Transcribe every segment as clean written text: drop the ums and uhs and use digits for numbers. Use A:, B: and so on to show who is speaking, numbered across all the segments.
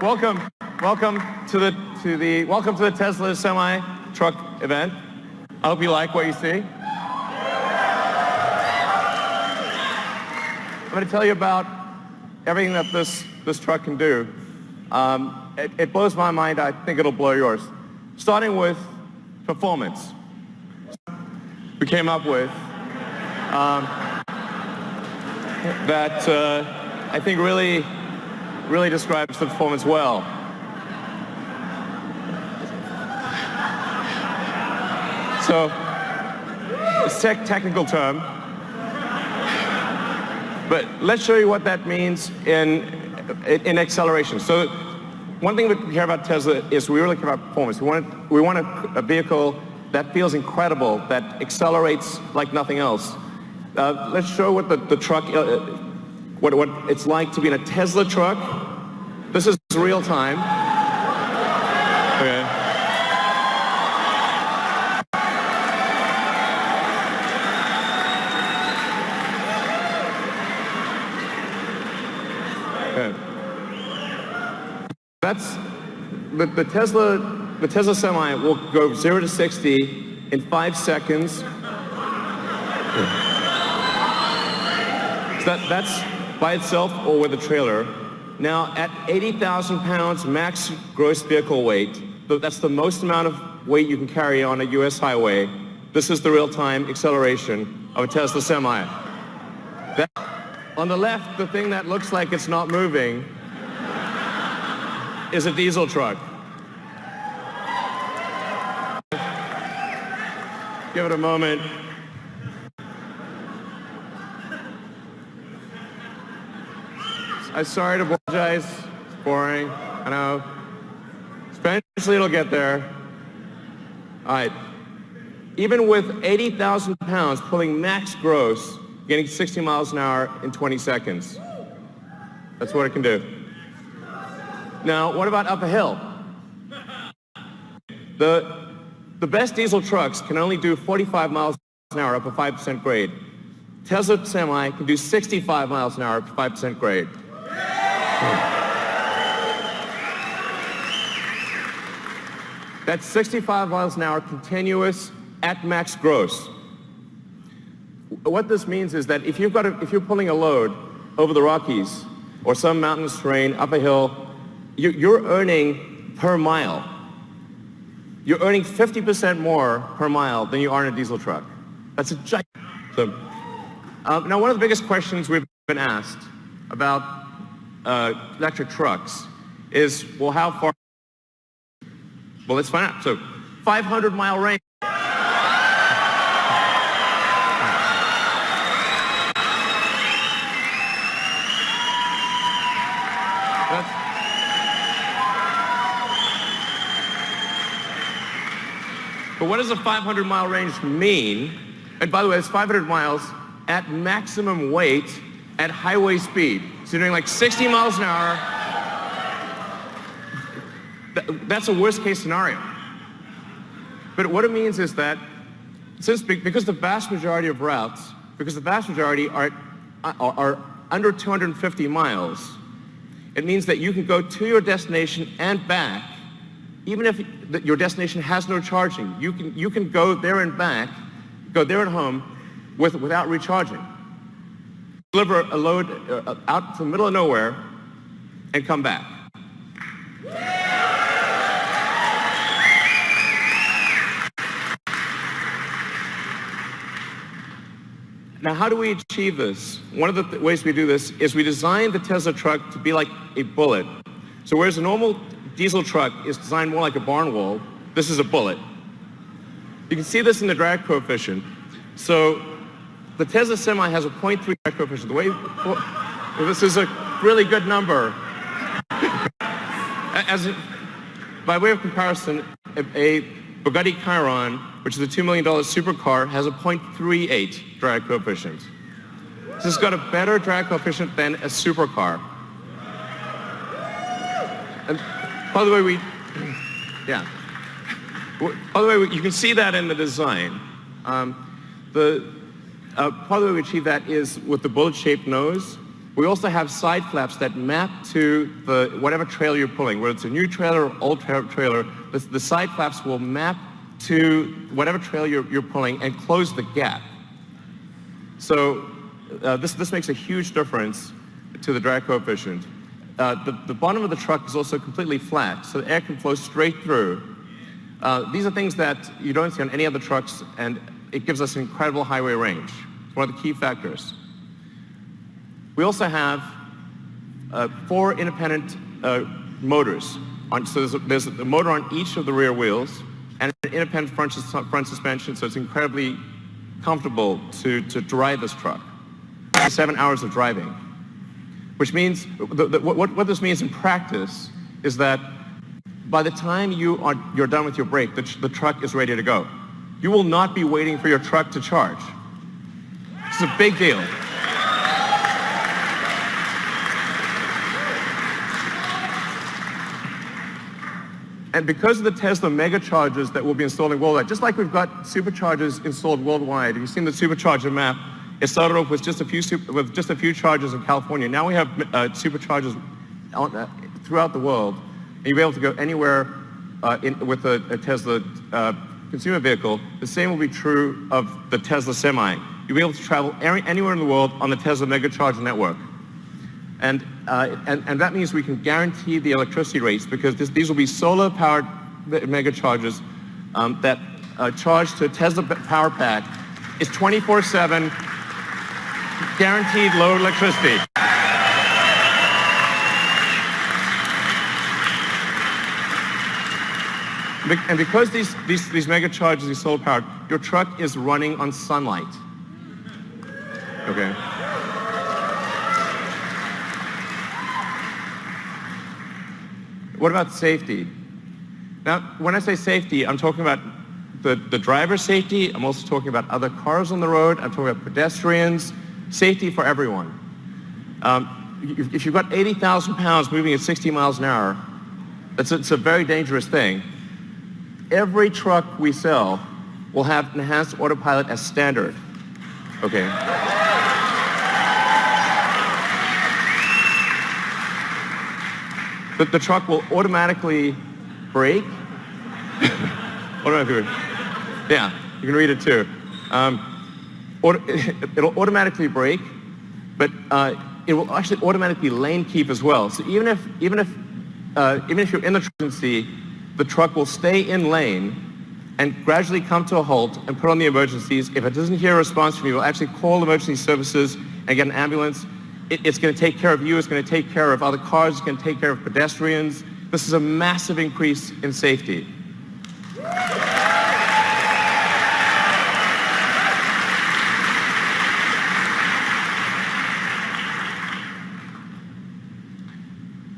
A: welcome to the Tesla semi truck event. I hope you like what you see. I'm going to tell you about everything that this truck can do. It blows my mind. I think it'll blow yours. Starting with performance. We came up with that I think really describes the performance well. So it's a technical term, but let's show you what that means in acceleration. So one thing we care about Tesla is we really care about performance. We want a vehicle that feels incredible, that accelerates like nothing else. Let's show what the truck, what it's like to be in a Tesla truck. This is real time. Okay. Okay. That's the Tesla Semi will go 0 to 60 in 5 seconds. So that's by itself or with a trailer. Now, at 80,000 pounds max gross vehicle weight, that's the most amount of weight you can carry on a US highway. This is the real-time acceleration of a Tesla Semi. On the left, the thing that looks like it's not moving is a diesel truck. Give it a moment. I'm sorry to apologize. It's boring. I know. Eventually it'll get there. All right. Even with 80,000 pounds pulling max gross, getting 60 miles an hour in 20 seconds. That's what it can do. Now, what about up a hill? The best diesel trucks can only do 45 miles an hour up a 5% grade. Tesla Semi can do 65 miles an hour up a 5% grade. That's 65 miles an hour continuous at max gross. What this means is that if you're pulling a load over the Rockies or some mountainous terrain up a hill, you're earning per mile. You're earning 50% more per mile than you are in a diesel truck. That's a giant. So, now, one of the biggest questions we've been asked about electric trucks is, well, how far? Well, let's find out. So, 500-mile range. But what does a 500-mile range mean? And by the way, it's 500 miles at maximum weight at highway speed. So you're doing like 60 miles an hour. That's a worst case scenario. But what it means is that because the vast majority of routes, because the vast majority are under 250 miles, it means that you can go to your destination and back. Even if your destination has no charging, you can go there and back, go there and home without recharging. Deliver a load out to the middle of nowhere and come back. Now, how do we achieve this? One of the ways we do this is we design the Tesla truck to be like a bullet. So whereas a normal diesel truck is designed more like a barn wall, this is a bullet. You can see this in the drag coefficient. So the Tesla Semi has a 0.3 drag coefficient. This is a really good number. By way of comparison, a Bugatti Chiron, which is a $2 million supercar, has a 0.38 drag coefficient. This has got a better drag coefficient than a supercar. And by the way, you can see that in the design. Part of the way we achieve that is with the bullet-shaped nose. We also have side flaps that map to whatever trailer you're pulling, whether it's a new trailer or old trailer. The side flaps will map to whatever trailer you're pulling and close the gap. So this makes a huge difference to the drag coefficient. The bottom of the truck is also completely flat, so the air can flow straight through. These are things that you don't see on any other trucks, and it gives us incredible highway range. It's one of the key factors. We also have 4 independent motors. So there's a motor on each of the rear wheels and an independent front suspension, so it's incredibly comfortable to drive this truck. 7 hours of driving, which means, what this means in practice is that by the time you're done with your break, the truck is ready to go. You will not be waiting for your truck to charge. It's a big deal. And because of the Tesla mega chargers that will be installed worldwide, just like we've got superchargers installed worldwide, you've seen the supercharger map. It started off with just a few chargers in California. Now we have superchargers throughout the world, and you'll be able to go anywhere with a Tesla consumer vehicle. The same will be true of the Tesla Semi. You'll be able to travel anywhere in the world on the Tesla mega charger network. And that means we can guarantee the electricity rates, because these will be solar-powered mega chargers that charge to a Tesla power pack. It's 24/7, guaranteed low electricity. And because these mega chargers are solar-powered, your truck is running on sunlight. Okay. What about safety? Now, when I say safety, I'm talking about the driver's safety. I'm also talking about other cars on the road. I'm talking about pedestrians, safety for everyone. If you've got 80,000 pounds moving at 60 miles an hour, it's a very dangerous thing. Every truck we sell will have enhanced autopilot as standard. Okay. The truck will automatically brake. Yeah, you can read it too. It'll automatically brake, but it will actually automatically lane keep as well. So even if you're in the emergency, the truck will stay in lane and gradually come to a halt and put on the emergencies. If it doesn't hear a response from you, it will actually call emergency services and get an ambulance. It's going to take care of you. It's going to take care of other cars. It's going to take care of pedestrians. This is a massive increase in safety.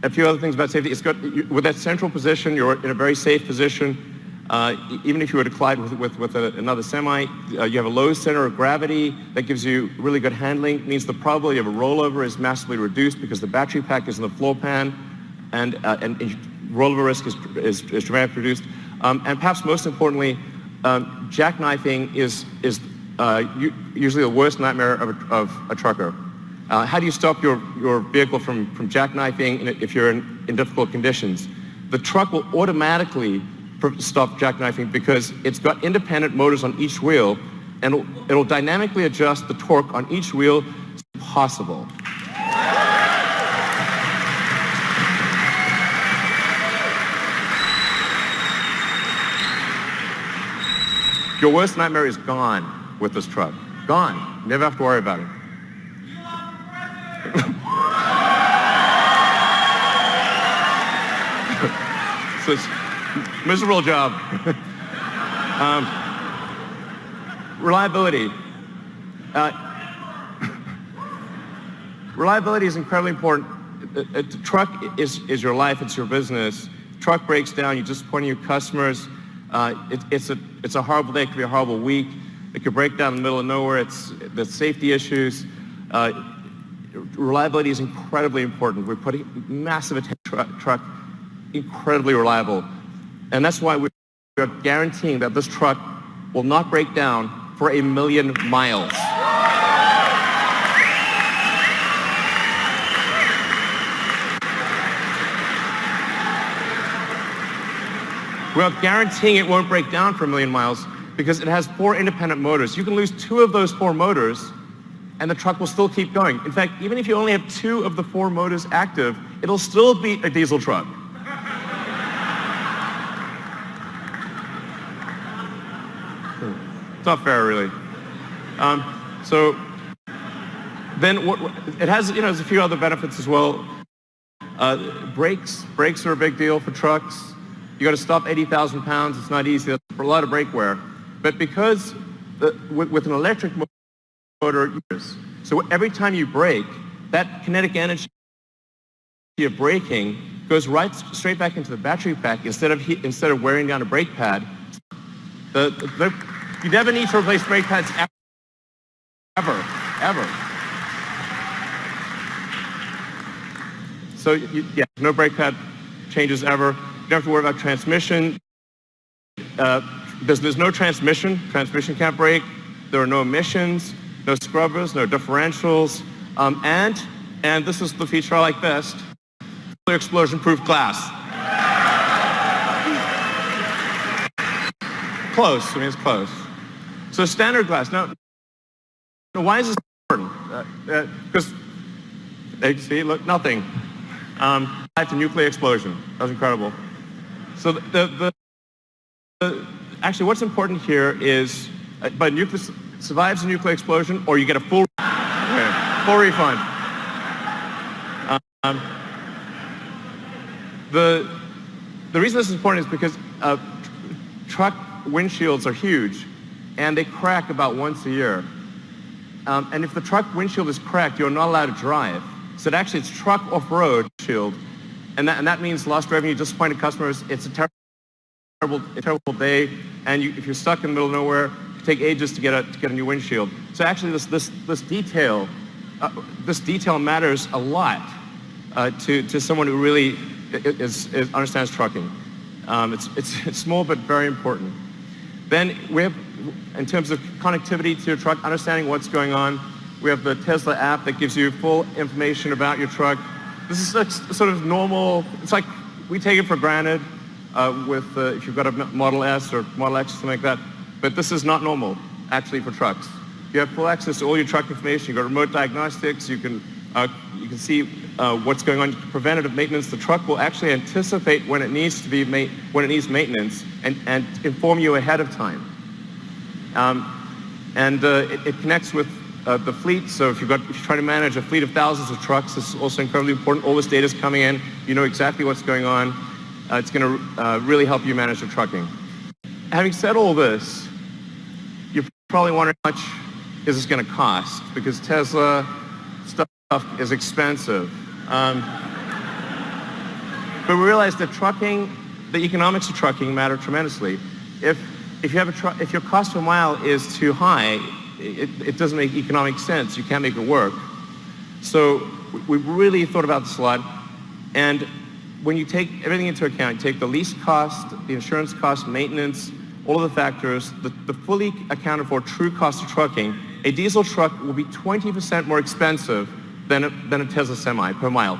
A: A few other things about safety. With that central position, you're in a very safe position. Even if you were to collide with another semi, you have a low center of gravity that gives you really good handling. It means the probability of a rollover is massively reduced because the battery pack is in the floor pan, and rollover risk is dramatically reduced. And perhaps most importantly, jackknifing is usually the worst nightmare of a trucker. How do you stop your vehicle from jackknifing if you're in difficult conditions? The truck will automatically stop jackknifing because it's got independent motors on each wheel, and it'll dynamically adjust the torque on each wheel as possible. Your worst nightmare is gone with this truck. Gone. Never have to worry about it. So it's a miserable job. Reliability. Reliability is incredibly important. A truck is your life, it's your business. Truck breaks down, you disappoint your customers. It's a horrible day, it could be a horrible week. It could break down in the middle of nowhere. The safety issues. Reliability is incredibly important. We're putting massive attention to truck, incredibly reliable. And that's why we are guaranteeing that this truck will not break down for 1,000,000 miles. We're guaranteeing it won't break down for 1 million miles because it has 4 independent motors. You can lose 2 of those 4 motors and the truck will still keep going. In fact, even if you only have 2 of the 4 motors active, it'll still be a diesel truck. It's not fair, really. So then it has, there's a few other benefits as well. Brakes are a big deal for trucks. You got to stop 80,000 pounds. It's not easy. That's a lot of brake wear. But because with an electric motor, so every time you brake, that kinetic energy of braking goes straight back into the battery pack instead of wearing down a brake pad. You never need to replace brake pads ever. So yeah, no brake pad changes ever. You don't have to worry about transmission. There's no transmission. Transmission can't brake. There are no emissions, no scrubbers, no differentials, and this is the feature I like best: clear explosion-proof glass. Close. I mean, it's close. So standard glass. Now why is this important? Because see, look, nothing. After nuclear explosion. That was incredible. So actually what's important here is survives a nuclear explosion or you get a full refund. The reason this is important is because truck windshields are huge and they crack about once a year. And if the truck windshield is cracked, you're not allowed to drive. So actually it's truck off-road shield, and that means lost revenue, disappointed customers. It's a terrible day, and if you're stuck in the middle of nowhere, it take ages to get a new windshield. So actually this detail matters a lot to someone who really understands trucking. It's small but very important. Then we have, in terms of connectivity to your truck, understanding what's going on. We have the Tesla app that gives you full information about your truck. This is sort of normal. It's like we take it for granted if you've got a Model S or Model X or something like that. But this is not normal, actually, for trucks. You have full access to all your truck information. You've got remote diagnostics. You can see what's going on. Preventative maintenance. The truck will actually anticipate when it needs maintenance and inform you ahead of time. It connects with the fleet. So if you're trying to manage a fleet of thousands of trucks, this is also incredibly important. All this data is coming in. You know exactly what's going on. It's going to really help you manage the trucking. Having said all this, you're probably wondering how much is this going to cost, because Tesla stuff is expensive. But we realize that the economics of trucking matter tremendously. If your cost per mile is too high, it doesn't make economic sense. You can't make it work. So we really thought about this a lot. And when you take everything into account, you take the lease cost, the insurance cost, maintenance, all of the factors, the fully accounted for true cost of trucking, a diesel truck will be 20% more expensive than a Tesla Semi per mile.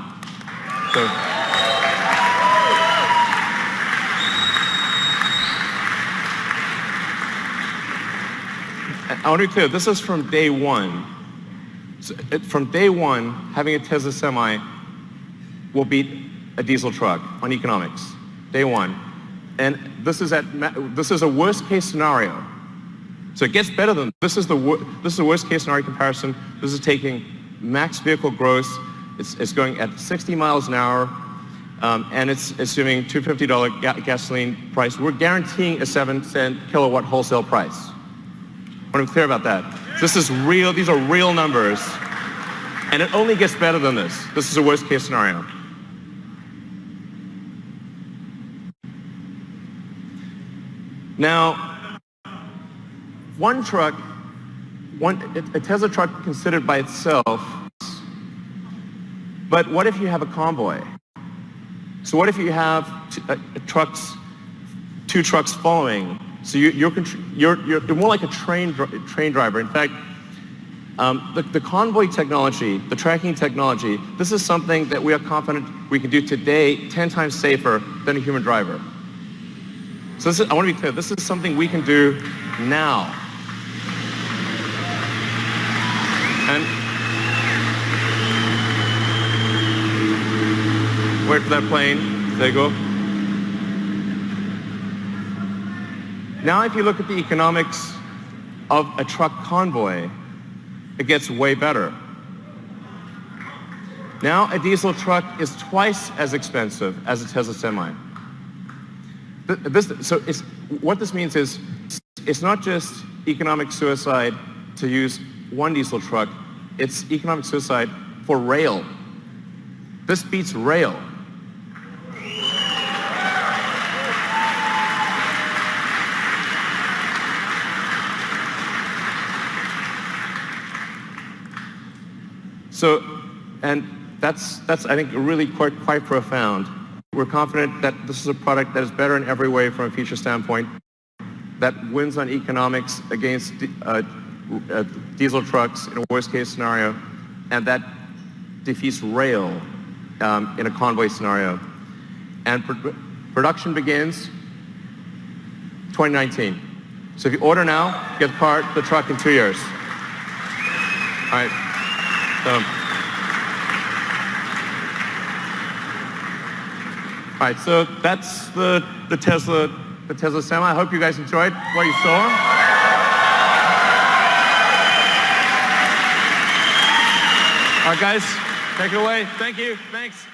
A: So, I want to be clear, this is from day one. So, from day one, having a Tesla Semi will beat a diesel truck on economics, day one. And this is a worst case scenario. So it gets better than, this is the worst case scenario comparison. This is taking max vehicle gross. It's going at 60 miles an hour, and it's assuming $250 gasoline price. We're guaranteeing a 7-cent kilowatt wholesale price. I want to be clear about that. This is real, these are real numbers, and it only gets better than this. This is a worst case scenario. Now, a Tesla truck considered by itself, but what if you have a convoy? So what if you have two trucks following? So you're more like a train driver. In fact, the convoy technology, the tracking technology, this is something that we are confident we can do today 10 times safer than a human driver. So I want to be clear, this is something we can do now. And wait for that plane. There you go. Now if you look at the economics of a truck convoy, it gets way better. Now a diesel truck is twice as expensive as a Tesla Semi. What this means is it's not just economic suicide to use one diesel truck, it's economic suicide for rail. This beats rail. And that's I think really quite profound. We're confident that this is a product that is better in every way from a feature standpoint, that wins on economics against diesel trucks in a worst case scenario, and that defeats rail in a convoy scenario. And production begins 2019. So if you order now, get the truck in 2 years. All right. All right, so that's the Tesla Semi. I hope you guys enjoyed what you saw. All right, guys, take it away. Thank you. Thanks.